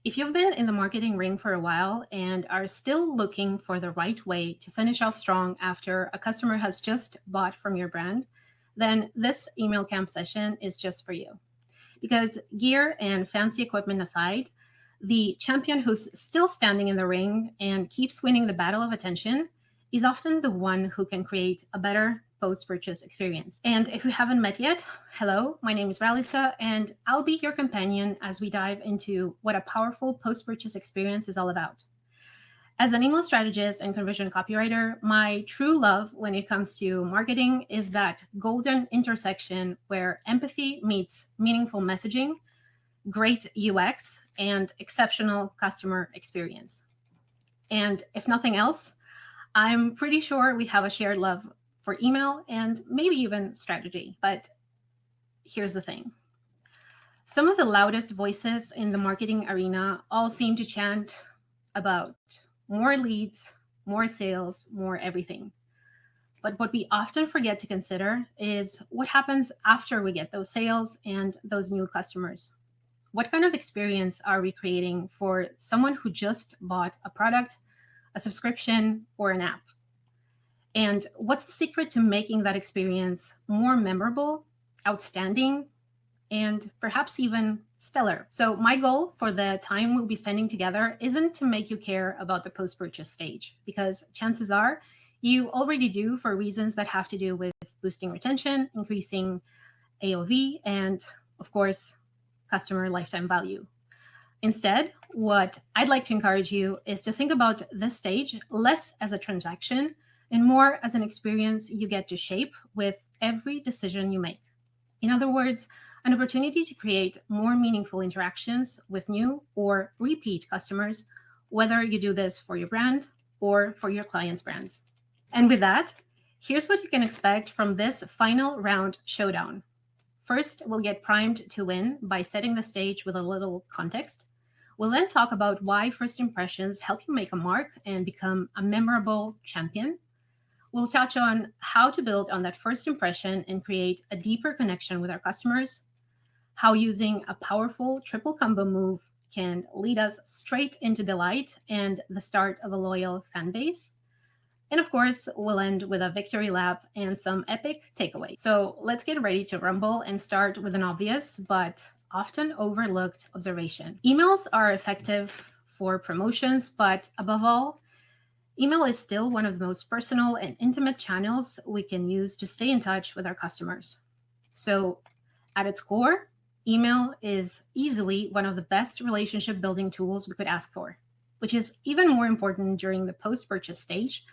If you've been in the marketing ring for a while and are still looking for the right way to finish off strong after a customer has just bought from your brand, then this email camp session is just for you. Because gear and fancy equipment aside, the champion who's still standing in the ring and keeps winning the battle of attention is often the one who can create a better post-purchase experience. And if we haven't met yet, hello, my name is Ralitza, and I'll be your companion as we dive into what a powerful post-purchase experience is all about. As an email strategist and conversion copywriter, my true love when it comes to marketing is that golden intersection where empathy meets meaningful messaging, great UX, and exceptional customer experience. And if nothing else, I'm pretty sure we have a shared love for email and maybe even strategy. But here's the thing. Some of the loudest voices in the marketing arena all seem to chant about more leads, more sales, more everything. But what we often forget to consider is what happens after we get those sales and those new customers. What kind of experience are we creating for someone who just bought a product, a subscription, or an app? And what's the secret to making that experience more memorable, outstanding, and perhaps even stellar? So my goal for the time we'll be spending together isn't to make you care about the post-purchase stage, because chances are you already do for reasons that have to do with boosting retention, increasing AOV, and of course, customer lifetime value. Instead, what I'd like to encourage you is to think about this stage less as a transaction and more as an experience you get to shape with every decision you make. In other words, an opportunity to create more meaningful interactions with new or repeat customers, whether you do this for your brand or for your clients' brands. And with that, here's what you can expect from this final round showdown. First, we'll get primed to win by setting the stage with a little context. We'll then talk about why first impressions help you make a mark and become a memorable champion. We'll touch on how to build on that first impression and create a deeper connection with our customers, how using a powerful triple combo move can lead us straight into delight and the start of a loyal fan base. And of course, we'll end with a victory lap and some epic takeaways. So let's get ready to rumble and start with an obvious but often overlooked observation. Emails are effective for promotions, but above all, email is still one of the most personal and intimate channels we can use to stay in touch with our customers. So at its core, email is easily one of the best relationship building tools we could ask for, which is even more important during the post-purchase stage,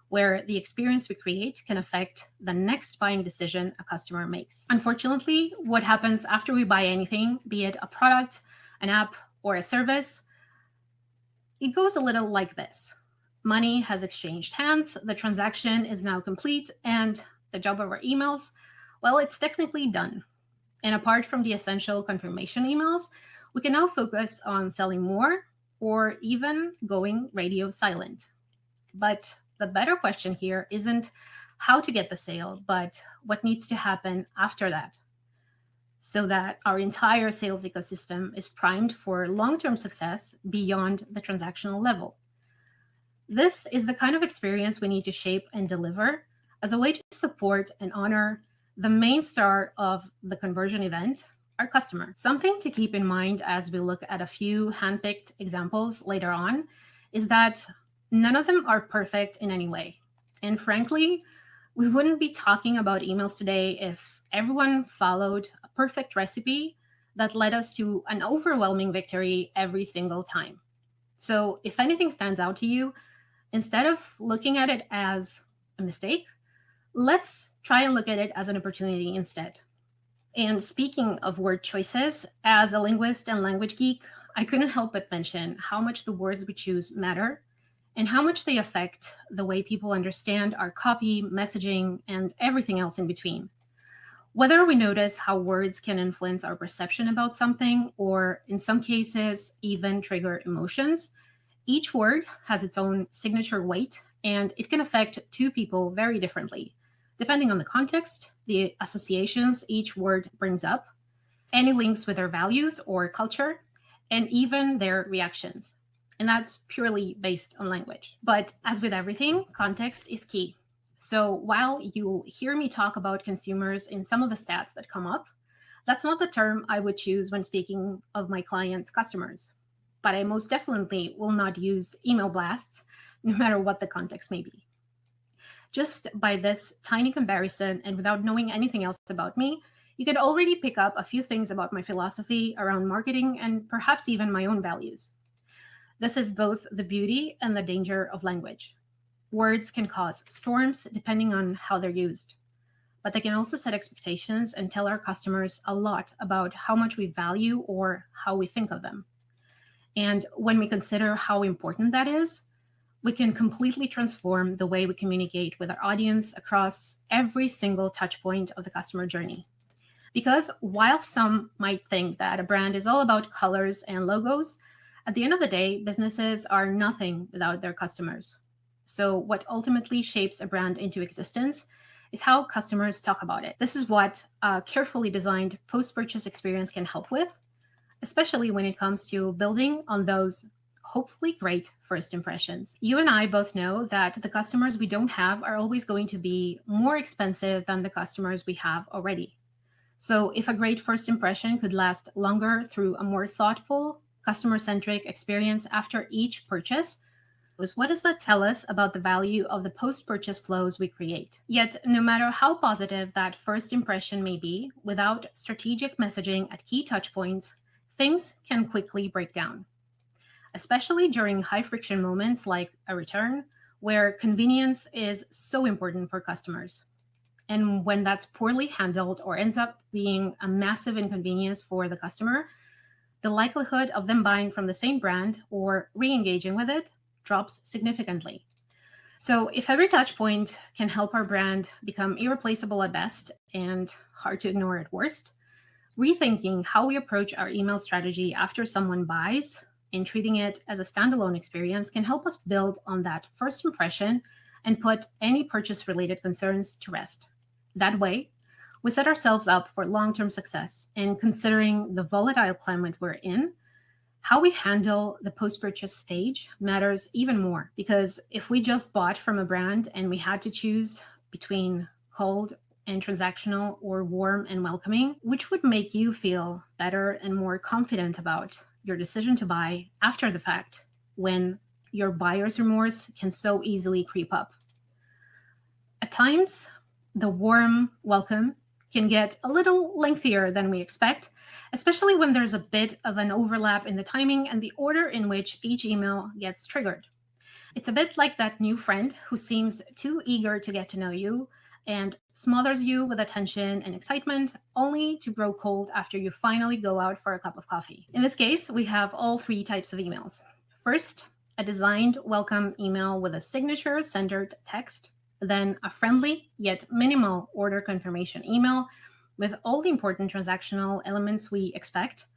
where the experience we create can affect the next buying decision a customer makes. Unfortunately, what happens after we buy anything, be it a product, an app, or a service, it goes a little like this. Money has exchanged hands, the transaction is now complete, and the job of our emails, well, it's technically done. And apart from the essential confirmation emails, we can now focus on selling more or even going radio silent. But the better question here isn't how to get the sale, but what needs to happen after that, so that our entire sales ecosystem is primed for long-term success beyond the transactional level. This is the kind of experience we need to shape and deliver as a way to support and honor the main star of the conversion event, our customer. Something to keep in mind as we look at a few handpicked examples later on is that none of them are perfect in any way. And frankly, we wouldn't be talking about emails today if everyone followed a perfect recipe that led us to an overwhelming victory every single time. So if anything stands out to you, instead of looking at it as a mistake, let's try and look at it as an opportunity instead. And speaking of word choices, as a linguist and language geek, I couldn't help but mention how much the words we choose matter and how much they affect the way people understand our copy, messaging, and everything else in between. Whether we notice how words can influence our perception about something, or in some cases, even trigger emotions, each word has its own signature weight, and it can affect two people very differently, depending on the context, the associations each word brings up, any links with their values or culture, and even their reactions. And that's purely based on language. But as with everything, context is key. So while you'll hear me talk about consumers in some of the stats that come up, that's not the term I would choose when speaking of my clients' customers. But I most definitely will not use email blasts, no matter what the context may be. Just by this tiny comparison and without knowing anything else about me, you can already pick up a few things about my philosophy around marketing and perhaps even my own values. This is both the beauty and the danger of language. Words can cause storms depending on how they're used, but they can also set expectations and tell our customers a lot about how much we value or how we think of them. And when we consider how important that is, we can completely transform the way we communicate with our audience across every single touch point of the customer journey. Because while some might think that a brand is all about colors and logos, at the end of the day, businesses are nothing without their customers. So what ultimately shapes a brand into existence is how customers talk about it. This is what a carefully designed post-purchase experience can help with, especially when it comes to building on those hopefully great first impressions. You and I both know that the customers we don't have are always going to be more expensive than the customers we have already. So if a great first impression could last longer through a more thoughtful, customer-centric experience after each purchase, what does that tell us about the value of the post-purchase flows we create? Yet, no matter how positive that first impression may be, without strategic messaging at key touchpoints, things can quickly break down, especially during high-friction moments like a return, where convenience is so important for customers. And when that's poorly handled or ends up being a massive inconvenience for the customer, the likelihood of them buying from the same brand or re-engaging with it drops significantly. So if every touch point can help our brand become irreplaceable at best and hard to ignore at worst, rethinking how we approach our email strategy after someone buys and treating it as a standalone experience can help us build on that first impression and put any purchase-related concerns to rest. That way, we set ourselves up for long-term success. And considering the volatile climate we're in, how we handle the post-purchase stage matters even more, because if we just bought from a brand and we had to choose between cold and transactional or warm and welcoming, which would make you feel better and more confident about your decision to buy after the fact when your buyer's remorse can so easily creep up? At times, the warm welcome can get a little lengthier than we expect, especially when there's a bit of an overlap in the timing and the order in which each email gets triggered. It's a bit like that new friend who seems too eager to get to know you and smothers you with attention and excitement, only to grow cold after you finally go out for a cup of coffee. In this case, we have all three types of emails. First, a designed welcome email with a signature-centered text, then a friendly yet minimal order confirmation email with all the important transactional elements we expect,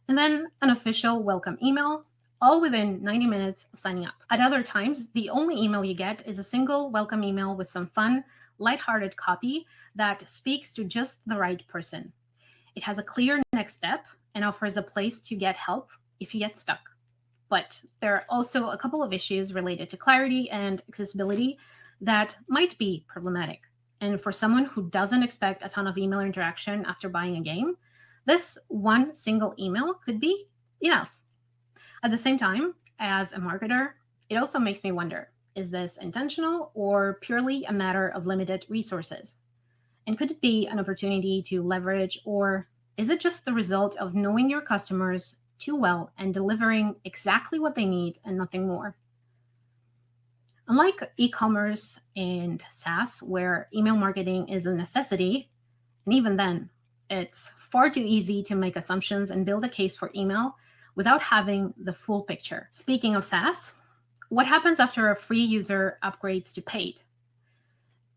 and then an official welcome email, all within 90 minutes of signing up. At other times, the only email you get is a single welcome email with some fun, lighthearted copy that speaks to just the right person. It has a clear next step and offers a place to get help if you get stuck. But there are also a couple of issues related to clarity and accessibility that might be problematic. And for someone who doesn't expect a ton of email interaction after buying a game, this one single email could be enough. At the same time, as a marketer, it also makes me wonder, is this intentional or purely a matter of limited resources? And could it be an opportunity to leverage, or is it just the result of knowing your customers too well and delivering exactly what they need and nothing more? Unlike e-commerce and SaaS, where email marketing is a necessity, and even then, it's far too easy to make assumptions and build a case for email without having the full picture. Speaking of SaaS, what happens after a free user upgrades to paid?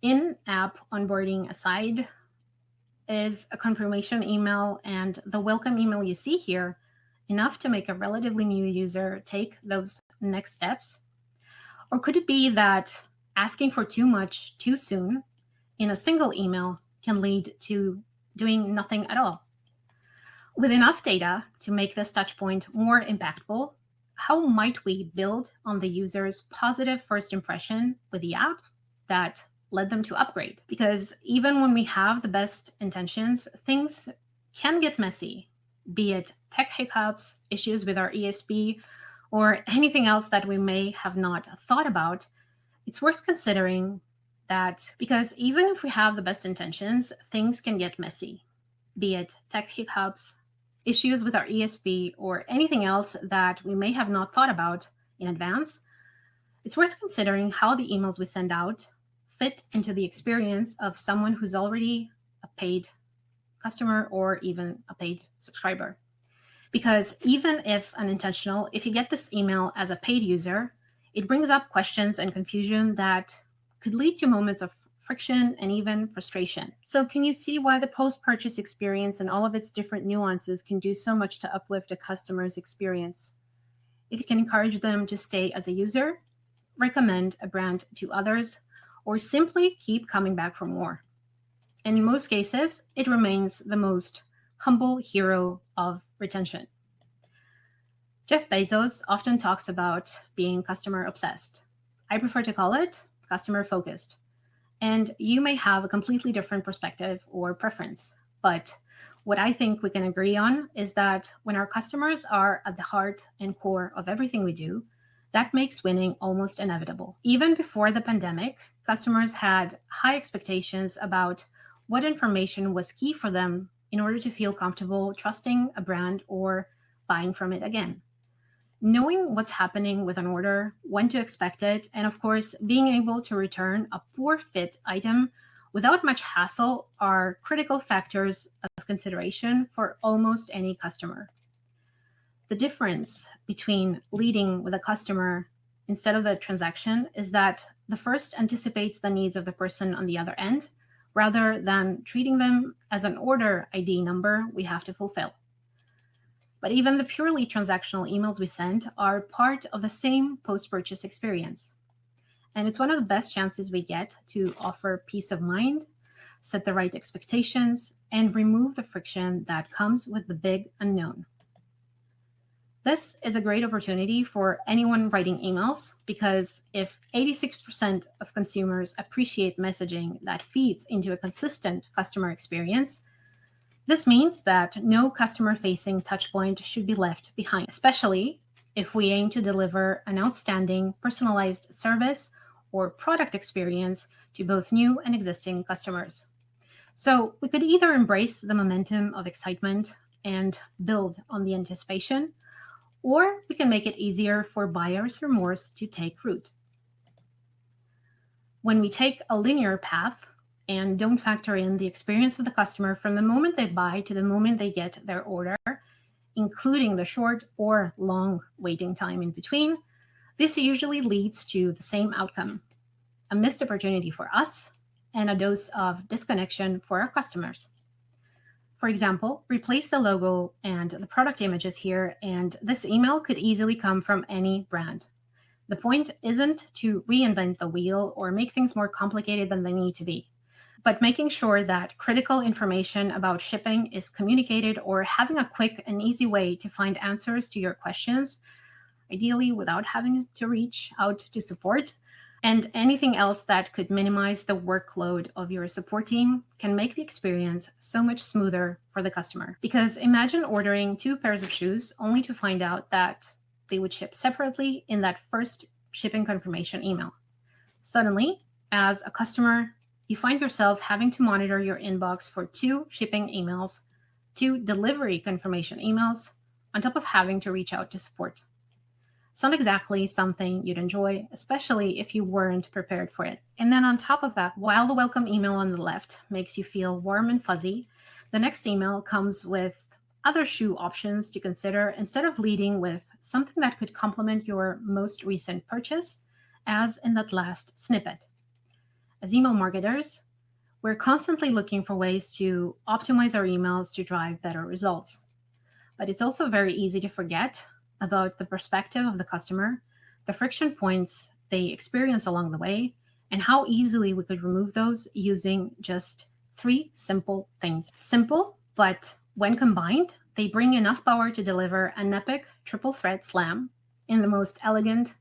In-app onboarding aside, is a confirmation email and the welcome email you see here enough to make a relatively new user take those next steps? Or could it be that asking for too much too soon in a single email can lead to doing nothing at all? With enough data to make this touchpoint more impactful, how might we build on the user's positive first impression with the app that led them to upgrade? Because even when we have the best intentions, things can get messy, be it tech hiccups, issues with our ESP, or anything else that we may have not thought about. It's worth considering that because even if we have the best intentions, things can get messy, be it tech hiccups, issues with our ESP, or anything else that we may have not thought about in advance. It's worth considering how the emails we send out fit into the experience of someone who's already a paid customer or even a paid subscriber. Because even if unintentional, if you get this email as a paid user, it brings up questions and confusion that could lead to moments of friction and even frustration. So can you see why the post-purchase experience and all of its different nuances can do so much to uplift a customer's experience? It can encourage them to stay as a user, recommend a brand to others, or simply keep coming back for more. And in most cases, it remains the most humble hero of retention. Jeff Bezos often talks about being customer obsessed. I prefer to call it customer focused. And you may have a completely different perspective or preference. But what I think we can agree on is that when our customers are at the heart and core of everything we do, that makes winning almost inevitable. Even before the pandemic, customers had high expectations about what information was key for them in order to feel comfortable trusting a brand or buying from it again. Knowing what's happening with an order, when to expect it, and of course, being able to return a poor fit item without much hassle are critical factors of consideration for almost any customer. The difference between leading with a customer instead of the transaction is that the first anticipates the needs of the person on the other end, rather than treating them as an order ID number we have to fulfill. But even the purely transactional emails we send are part of the same post-purchase experience. And it's one of the best chances we get to offer peace of mind, set the right expectations, and remove the friction that comes with the big unknown. This is a great opportunity for anyone writing emails because if 86% of consumers appreciate messaging that feeds into a consistent customer experience, this means that no customer-facing touchpoint should be left behind, especially if we aim to deliver an outstanding personalized service or product experience to both new and existing customers. So we could either embrace the momentum of excitement and build on the anticipation, or we can make it easier for buyer's remorse to take root. When we take a linear path and don't factor in the experience of the customer from the moment they buy to the moment they get their order, including the short or long waiting time in between, this usually leads to the same outcome: a missed opportunity for us and a dose of disconnection for our customers. For example, replace the logo and the product images here, and this email could easily come from any brand. The point isn't to reinvent the wheel or make things more complicated than they need to be, but making sure that critical information about shipping is communicated or having a quick and easy way to find answers to your questions, ideally without having to reach out to support. And anything else that could minimize the workload of your support team can make the experience so much smoother for the customer. Because imagine ordering 2 pairs of shoes only to find out that they would ship separately in that first shipping confirmation email. Suddenly, as a customer, you find yourself having to monitor your inbox for 2 shipping emails, 2 delivery confirmation emails, on top of having to reach out to support. It's not exactly something you'd enjoy, especially if you weren't prepared for it. And then on top of that, while the welcome email on the left makes you feel warm and fuzzy, the next email comes with other shoe options to consider instead of leading with something that could complement your most recent purchase, as in that last snippet. As email marketers, we're constantly looking for ways to optimize our emails to drive better results. But it's also very easy to forget about the perspective of the customer, the friction points they experience along the way, and how easily we could remove those using just 3 simple things. Simple, but when combined, They bring enough power to deliver an epic triple threat slam in the most elegant,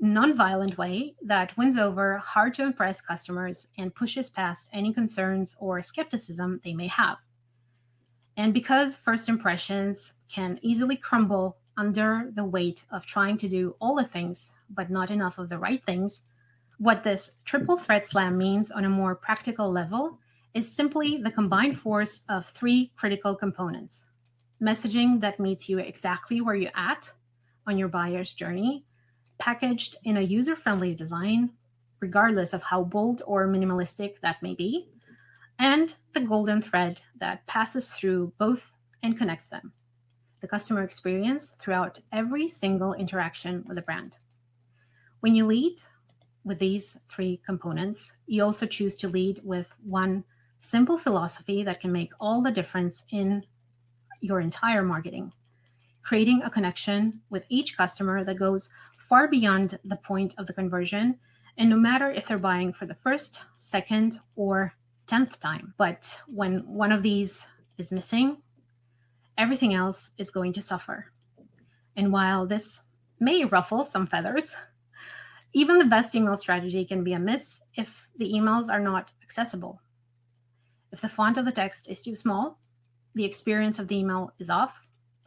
non-violent way that wins over hard-to-impress customers and pushes past any concerns or skepticism they may have. And because first impressions can easily crumble under the weight of trying to do all the things, but not enough of the right things, what this triple threat slam means on a more practical level is simply the combined force of three critical components: messaging that meets you exactly where you're at on your buyer's journey, packaged in a user-friendly design, regardless of how bold or minimalistic that may be, and the golden thread that passes through both and connects them: the customer experience throughout every single interaction with a brand. When you lead with these three components, you also choose to lead with one simple philosophy that can make all the difference in your entire marketing: creating a connection with each customer that goes far beyond the point of the conversion, and no matter if they're buying for the first, second, or 10th time. But when one of these is missing, everything else is going to suffer. And while this may ruffle some feathers, even the best email strategy can be a miss if the emails are not accessible. If the font of the text is too small, the experience of the email is off,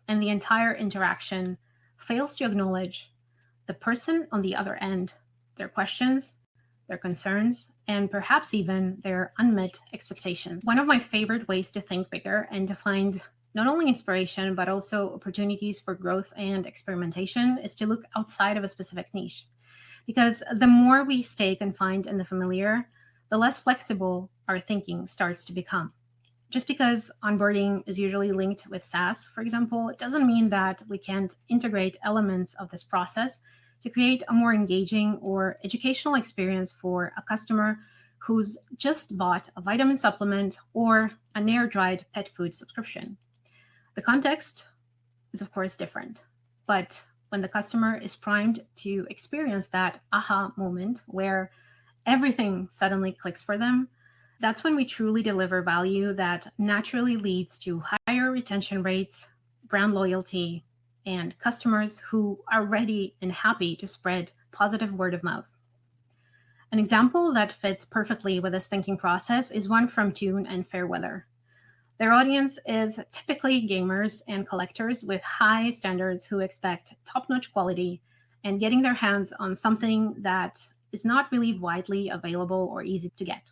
and the entire interaction fails to acknowledge the person on the other end, their questions, their concerns, and perhaps even their unmet expectations. One of my favorite ways to think bigger and to find not only inspiration, but also opportunities for growth and experimentation is to look outside of a specific niche. Because the more we stay confined in the familiar, the less flexible our thinking starts to become. Just because onboarding is usually linked with SaaS, for example, it doesn't mean that we can't integrate elements of this process to create a more engaging or educational experience for a customer who's just bought a vitamin supplement or an air-dried pet food subscription. The context is, of course, different, but when the customer is primed to experience that aha moment where everything suddenly clicks for them, that's when we truly deliver value that naturally leads to higher retention rates, brand loyalty, and customers who are ready and happy to spread positive word of mouth. An example that fits perfectly with this thinking process is one from Tune and Fairweather. Their audience is typically gamers and collectors with high standards who expect top-notch quality and getting their hands on something that is not really widely available or easy to get.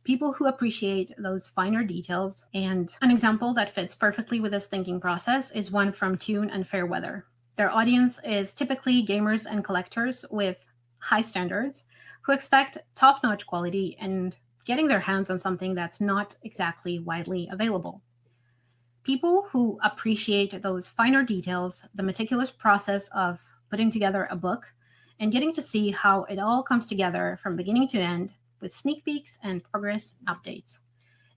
People who appreciate those finer details. And an example that fits perfectly with this thinking process is one from Tune and Fairweather. Their audience is typically gamers and collectors with high standards who expect top-notch quality and getting their hands on something that's not exactly widely available. People who appreciate those finer details, the meticulous process of putting together a book and getting to see how it all comes together from beginning to end, with sneak peeks and progress updates,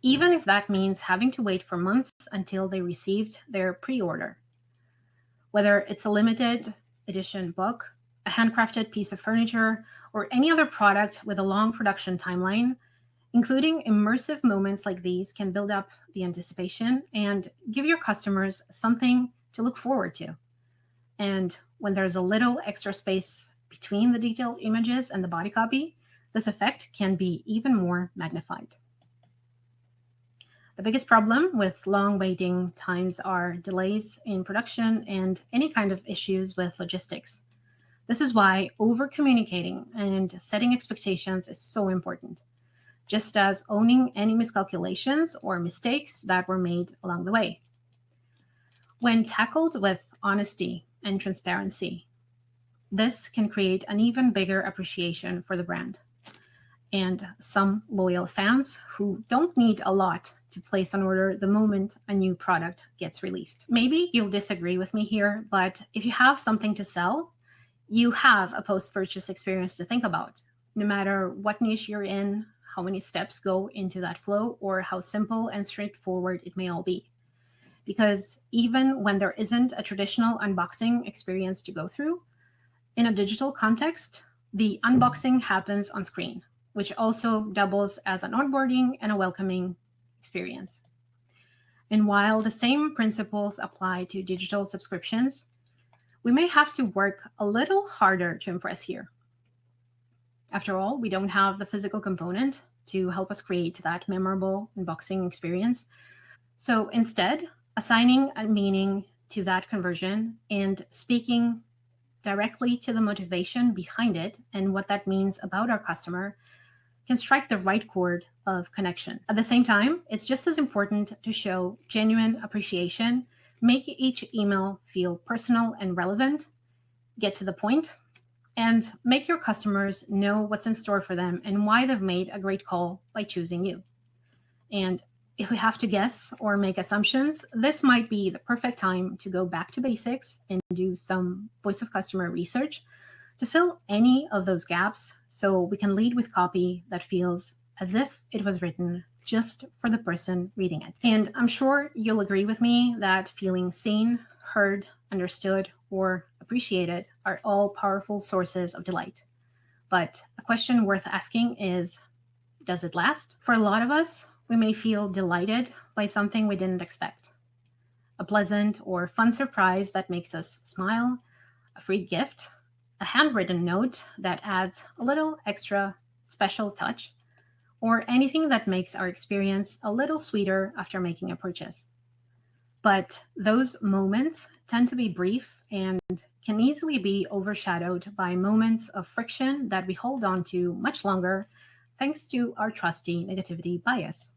even if that means having to wait for months until they received their pre-order. Whether it's a limited edition book, a handcrafted piece of furniture, or any other product with a long production timeline, including immersive moments like these can build up the anticipation and give your customers something to look forward to. And when there's a little extra space between the detailed images and the body copy, this effect can be even more magnified. The biggest problem with long waiting times are delays in production and any kind of issues with logistics. This is why over-communicating and setting expectations is so important, just as owning any miscalculations or mistakes that were made along the way. When tackled with honesty and transparency, this can create an even bigger appreciation for the brand and some loyal fans who don't need a lot to place an order the moment a new product gets released. Maybe you'll disagree with me here, but if you have something to sell, you have a post-purchase experience to think about. No matter what niche you're in, how many steps go into that flow, or how simple and straightforward it may all be. Because even when there isn't a traditional unboxing experience to go through, in a digital context, the unboxing happens on screen, which also doubles as an onboarding and a welcoming experience. And while the same principles apply to digital subscriptions, we may have to work a little harder to impress here. After all, we don't have the physical component to help us create that memorable unboxing experience. So instead, assigning a meaning to that conversion and speaking directly to the motivation behind it and what that means about our customer can strike the right chord of connection. At the same time, it's just as important to show genuine appreciation, make each email feel personal and relevant, get to the point, and make your customers know what's in store for them and why they've made a great call by choosing you. And if we have to guess or make assumptions, this might be the perfect time to go back to basics and do some voice of customer research to fill any of those gaps so we can lead with copy that feels as if it was written just for the person reading it. And I'm sure you'll agree with me that feeling seen, heard, understood, or appreciated are all powerful sources of delight. But a question worth asking is, does it last? For a lot of us, we may feel delighted by something we didn't expect. A pleasant or fun surprise that makes us smile, a free gift, a handwritten note that adds a little extra special touch, or anything that makes our experience a little sweeter after making a purchase. But those moments tend to be brief and can easily be overshadowed by moments of friction that we hold on to much longer thanks to our trusty negativity bias.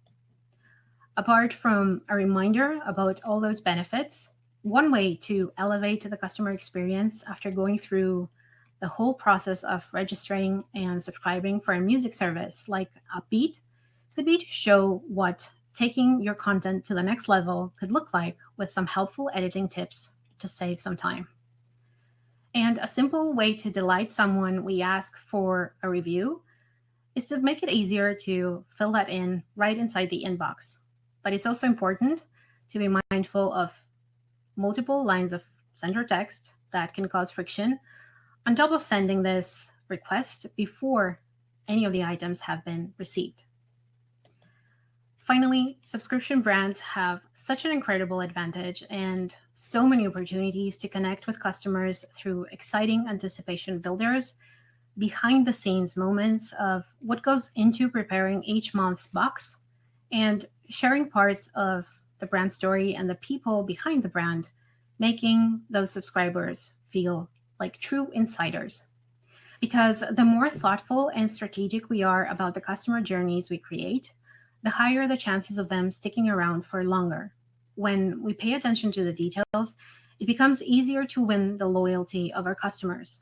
Apart from a reminder about all those benefits, one way to elevate the customer experience after going through the whole process of registering and subscribing for a music service like Upbeat could be to show what taking your content to the next level could look like with some helpful editing tips to save some time. And a simple way to delight someone we ask for a review is to make it easier to fill that in right inside the inbox. But it's also important to be mindful of multiple lines of sender text that can cause friction on top of sending this request before any of the items have been received. Finally, subscription brands have such an incredible advantage and so many opportunities to connect with customers through exciting anticipation builders, behind the scenes moments of what goes into preparing each month's box, and sharing parts of the brand story and the people behind the brand, making those subscribers feel like true insiders. Because the more thoughtful and strategic we are about the customer journeys we create, the higher the chances of them sticking around for longer. When we pay attention to the details, it becomes easier to win the loyalty of our customers.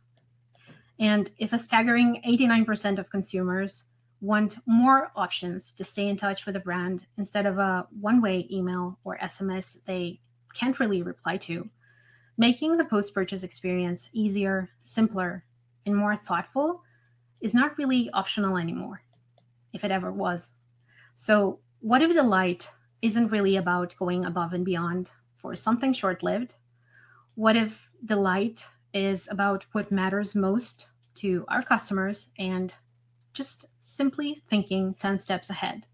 And if a staggering 89% of consumers want more options to stay in touch with a brand instead of a one-way email or SMS they can't really reply to, making the post-purchase experience easier, simpler, and more thoughtful is not really optional anymore, if it ever was. So what if delight isn't really about going above and beyond for something short-lived? What if delight is about what matters most to our customers and just simply thinking 10 steps ahead?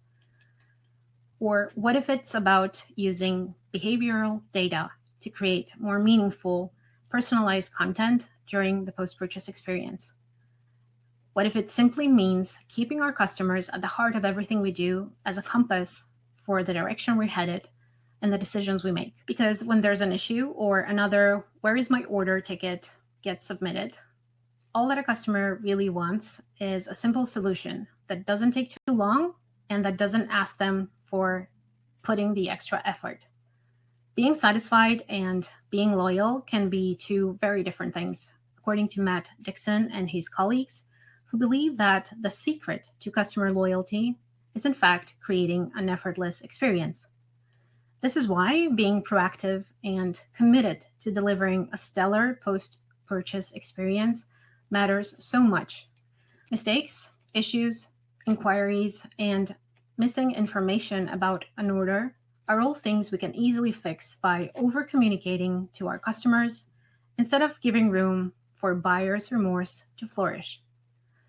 Or what if it's about using behavioral data to create more meaningful, personalized content during the post-purchase experience? What if it simply means keeping our customers at the heart of everything we do as a compass for the direction we're headed and the decisions we make? Because when there's an issue or another "where is my order" ticket gets submitted, all that a customer really wants is a simple solution that doesn't take too long and that doesn't ask them for putting the extra effort. Being satisfied and being loyal can be two very different things, according to Matt Dixon and his colleagues, who believe that the secret to customer loyalty is in fact creating an effortless experience. This is why being proactive and committed to delivering a stellar post-purchase experience matters so much. Mistakes, issues, inquiries, and missing information about an order are all things we can easily fix by over-communicating to our customers instead of giving room for buyer's remorse to flourish.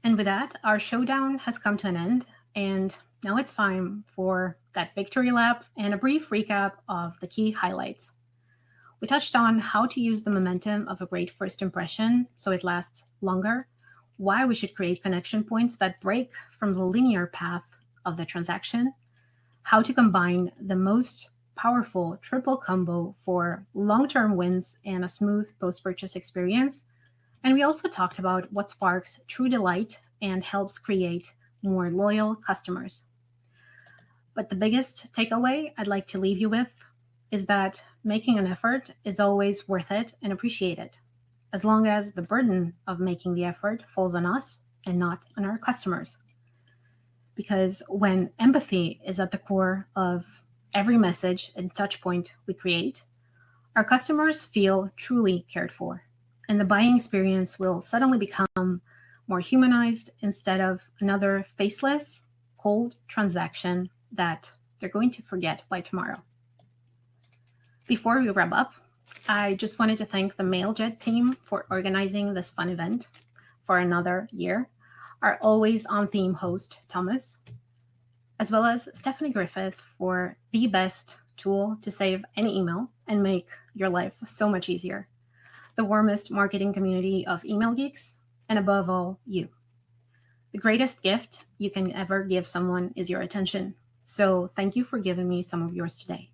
And with that, our showdown has come to an end, and Now it's time for that victory lap and a brief recap of the key highlights. We touched on how to use the momentum of a great first impression so it lasts longer, why we should create connection points that break from the linear path of the transaction, how to combine the most powerful triple combo for long term wins and a smooth post purchase experience. And we also talked about what sparks true delight and helps create more loyal customers. But the biggest takeaway I'd like to leave you with is that making an effort is always worth it and appreciated, as long as the burden of making the effort falls on us and not on our customers. Because when empathy is at the core of every message and touch point we create, our customers feel truly cared for, and the buying experience will suddenly become more humanized instead of another faceless, cold transaction that they're going to forget by tomorrow. Before we wrap up, I just wanted to thank the Mailjet team for organizing this fun event for another year, our always on theme host, Thomas, as well as Stephanie Griffith for the best tool to save any email and make your life so much easier, the warmest marketing community of email geeks, and above all, you. The greatest gift you can ever give someone is your attention. So thank you for giving me some of yours today.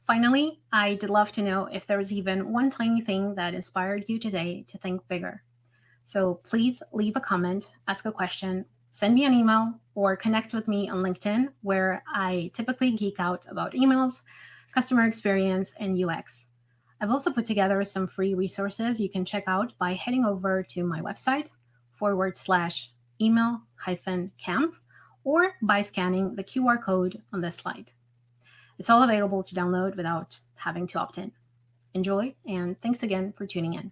Finally, I'd love to know if there was even one tiny thing that inspired you today to think bigger. So please leave a comment, ask a question, send me an email, or connect with me on LinkedIn, where I typically geek out about emails, customer experience, and UX. I've also put together some free resources you can check out by heading over to my website /email-camp or by scanning the QR code on this slide. It's all available to download without having to opt in. Enjoy, and thanks again for tuning in.